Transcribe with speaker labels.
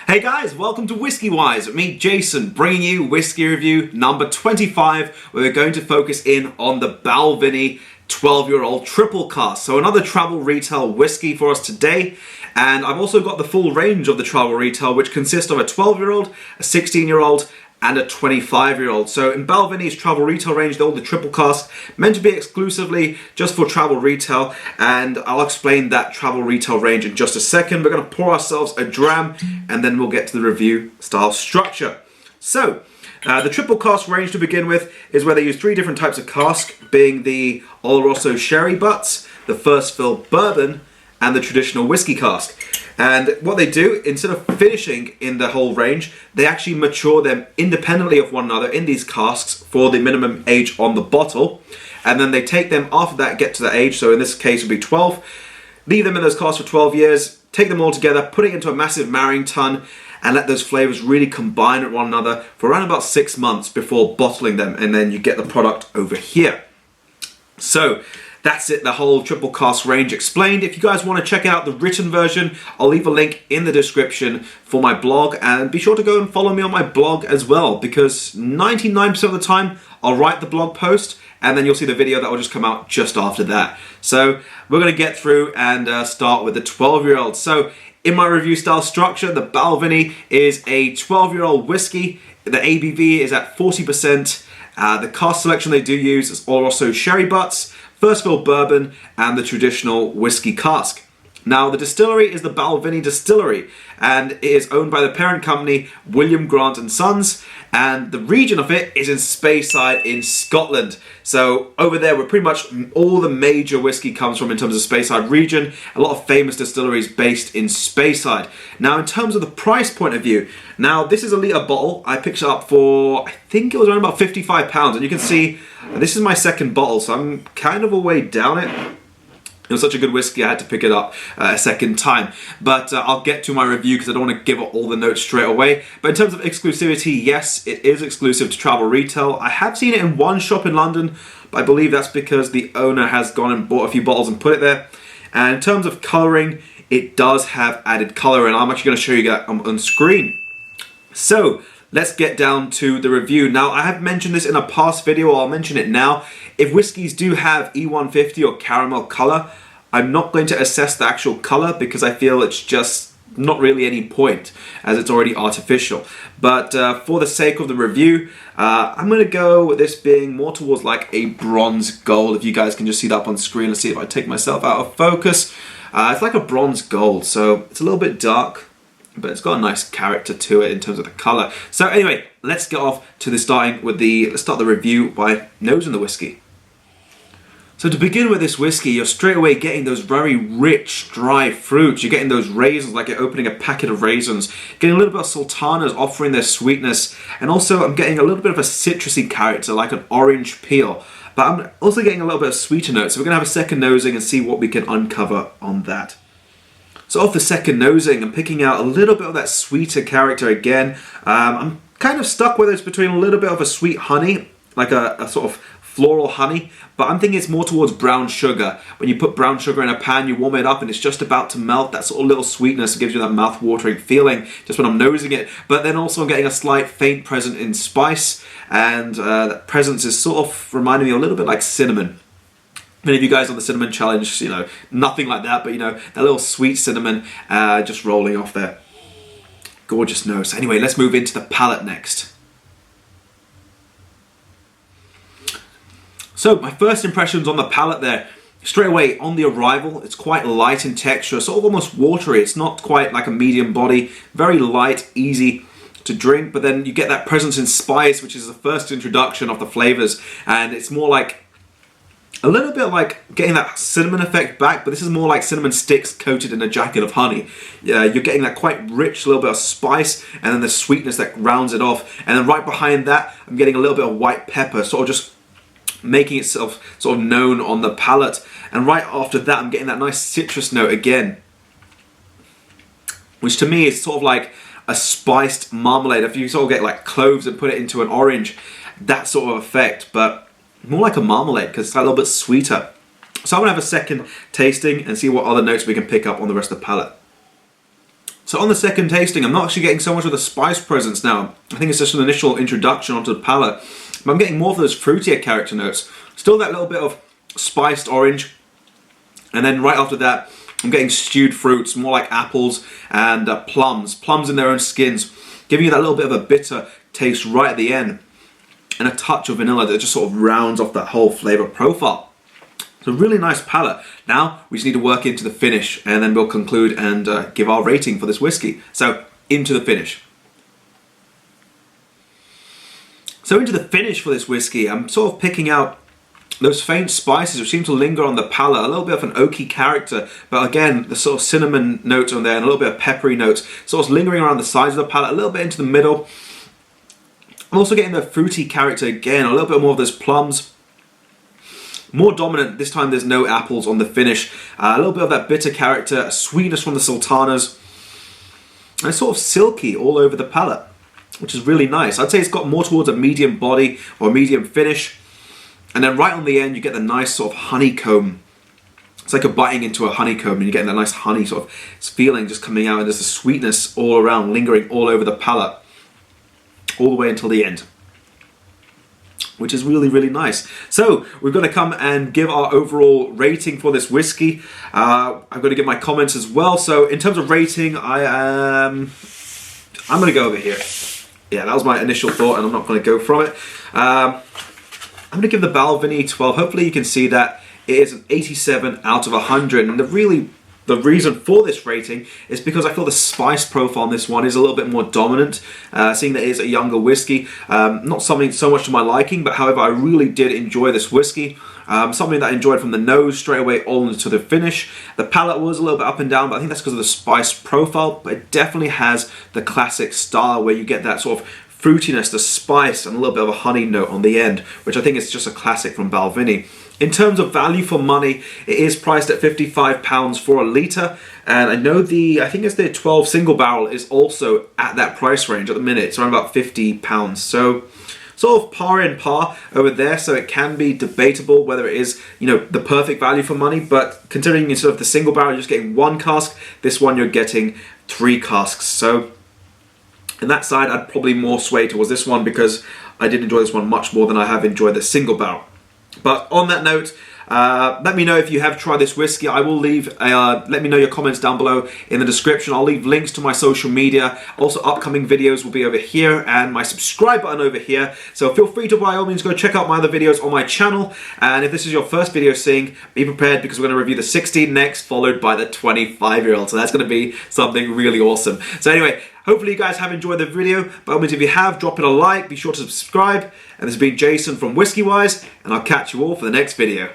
Speaker 1: Hey guys, welcome to WhiskyWise with me, Jason, bringing you whiskey review number 25, where we're going to focus in on the Balvenie 12-year-old triple cask. So another travel retail whiskey for us today. And I've also got the full range of the travel retail, which consists of a 12-year-old, a 16-year-old, and a 25-year-old. So in Balvenie's travel retail range, they're all the triple cask, meant to be exclusively just for travel retail, and I'll explain that travel retail range in just a second. We're going to pour ourselves a dram, and then we'll get to the review style structure. So, the triple cask range to begin with is where they use three different types of cask, being the Oloroso sherry butts, the first fill bourbon, and the traditional whiskey cask. And what they do, instead of finishing in the whole range, they actually mature them independently of one another in these casks for the minimum age on the bottle. And then they take them after that, get to the age, so in this case it would be 12, leave them in those casks for 12 years, take them all together, put it into a massive marrying tun, and let those flavors really combine with one another for around about 6 months before bottling them, and then you get the product over here. So that's it, the whole triple cask range explained. If you guys want to check out the written version, I'll leave a link in the description for my blog, and be sure to go and follow me on my blog as well, because 99% of the time I'll write the blog post and then you'll see the video that will just come out just after that. So we're going to get through and start with the 12-year-old. So in my review style structure, the Balvenie is a 12-year-old whiskey. The ABV is at 40%. The cask selection they do use is Oloroso sherry butts, first fill bourbon, and the traditional whiskey cask. Now, the distillery is the Balvenie Distillery, and it is owned by the parent company William Grant & Sons, and the region of it is in Speyside in Scotland. So over there, where pretty much all the major whiskey comes from in terms of Speyside region, a lot of famous distilleries based in Speyside. Now, in terms of the price point of view, now this is a litre bottle. I picked it up for, I think it was around about £55, and you can see this is my second bottle, so I'm kind of a way down it. It was such a good whiskey, I had to pick it up a second time. But I'll get to my review because I don't want to give all the notes straight away. But in terms of exclusivity, yes, it is exclusive to travel retail. I have seen it in one shop in London, but I believe that's because the owner has gone and bought a few bottles and put it there. And in terms of colouring, it does have added colour, and I'm actually going to show you that on screen. So let's get down to the review. Now, I have mentioned this in a past video, I'll mention it now. If whiskies do have E150 or caramel colour, I'm not going to assess the actual colour because I feel it's just not really any point, as it's already artificial. But for the sake of the review, I'm going to go with this being more towards like a bronze gold. If you guys can just see that up on screen, let's see if I take myself out of focus. It's like a bronze gold, so it's a little bit dark, but it's got a nice character to it in terms of the colour. So anyway, let's get off to the let's start the review by nosing the whiskey. So to begin with this whiskey, you're straight away getting those very rich, dry fruits. You're getting those raisins, like you're opening a packet of raisins. Getting a little bit of sultanas offering their sweetness. And also I'm getting a little bit of a citrusy character, like an orange peel. But I'm also getting a little bit of sweeter notes. So we're going to have a second nosing and see what we can uncover on that. So off the second nosing, I'm picking out a little bit of that sweeter character again. I'm kind of stuck whether it's between a little bit of a sweet honey, like a sort of floral honey, but I'm thinking it's more towards brown sugar. When you put brown sugar in a pan, you warm it up and it's just about to melt. That sort of little sweetness gives you that mouth-watering feeling just when I'm nosing it. But then also I'm getting a slight faint presence in spice, and that presence is sort of reminding me a little bit like cinnamon. Many of you guys on the cinnamon challenge, you know, nothing like that, but you know, that little sweet cinnamon just rolling off there. Gorgeous nose. Anyway, let's move into the palate next. So my first impressions on the palate there, straight away on the arrival, it's quite light in texture, sort of almost watery. It's not quite like a medium body, very light, easy to drink, but then you get that presence in spice, which is the first introduction of the flavors, and it's more like a little bit like getting that cinnamon effect back, but this is more like cinnamon sticks coated in a jacket of honey. You're getting that quite rich little bit of spice, and then the sweetness that rounds it off, and then right behind that, I'm getting a little bit of white pepper, sort of just making itself sort of known on the palate. And right after that, I'm getting that nice citrus note again, which to me is sort of like a spiced marmalade. If you sort of get like cloves and put it into an orange, that sort of effect, but more like a marmalade because it's a little bit sweeter. So I'm going to have a second tasting and see what other notes we can pick up on the rest of the palate. So on the second tasting, I'm not actually getting so much of the spice presence now. I think it's just an initial introduction onto the palate. But I'm getting more of those fruitier character notes. Still that little bit of spiced orange. And then right after that, I'm getting stewed fruits, more like apples and plums. Plums in their own skins, giving you that little bit of a bitter taste right at the end. And a touch of vanilla that just sort of rounds off that whole flavour profile. It's a really nice palate. Now we just need to work into the finish, and then we'll conclude and give our rating for this whiskey. So into the finish. So into the finish for this whiskey, I'm sort of picking out those faint spices which seem to linger on the palate, a little bit of an oaky character, but again, the sort of cinnamon notes on there and a little bit of peppery notes, sort of lingering around the sides of the palate, a little bit into the middle. I'm also getting the fruity character again, a little bit more of those plums. More dominant, this time there's no apples on the finish. A little bit of that bitter character, a sweetness from the sultanas. And it's sort of silky all over the palate, which is really nice. I'd say it's got more towards a medium body or a medium finish. And then right on the end, you get the nice sort of honeycomb. It's like a biting into a honeycomb, and you're getting that nice honey sort of feeling just coming out, and there's the sweetness all around, lingering all over the palate, all the way until the end, which is really, really nice. So we're going to come and give our overall rating for this whiskey. I'm going to give my comments as well. So in terms of rating, I'm going to go over here. Yeah, that was my initial thought, and I'm not going to go from it. I'm going to give the Balvenie 12. Hopefully you can see that it is an 87 out of 100. And the reason for this rating is because I feel the spice profile on this one is a little bit more dominant, seeing that it is a younger whiskey. Not something so much to my liking, but however, I really did enjoy this whiskey. Something that I enjoyed from the nose straight away all into the finish. The palate was a little bit up and down, but I think that's because of the spice profile. But it definitely has the classic style where you get that sort of fruitiness, the spice, and a little bit of a honey note on the end, which I think is just a classic from Balvenie. In terms of value for money, it is priced at £55 for a litre, and I know I think it's the 12 single barrel is also at that price range at the minute. It's around about £50. So sort of par in par over there, so it can be debatable whether it is, you know, the perfect value for money, but considering instead of the single barrel you're just getting one cask, this one you're getting 3 casks. So on that side, I'd probably more sway towards this one because I did enjoy this one much more than I have enjoyed the single barrel. But on that note, let me know if you have tried this whiskey. I will leave, let me know your comments down below in the description. I'll leave links to my social media. Also, upcoming videos will be over here and my subscribe button over here. So feel free to, by all means, go check out my other videos on my channel. And if this is your first video seeing, be prepared because we're going to review the 16 next, followed by the 25-year-old. So that's going to be something really awesome. So anyway, hopefully you guys have enjoyed the video. By all means, if you have, drop it a like, be sure to subscribe. And this has been Jason from WhiskyWise, and I'll catch you all for the next video.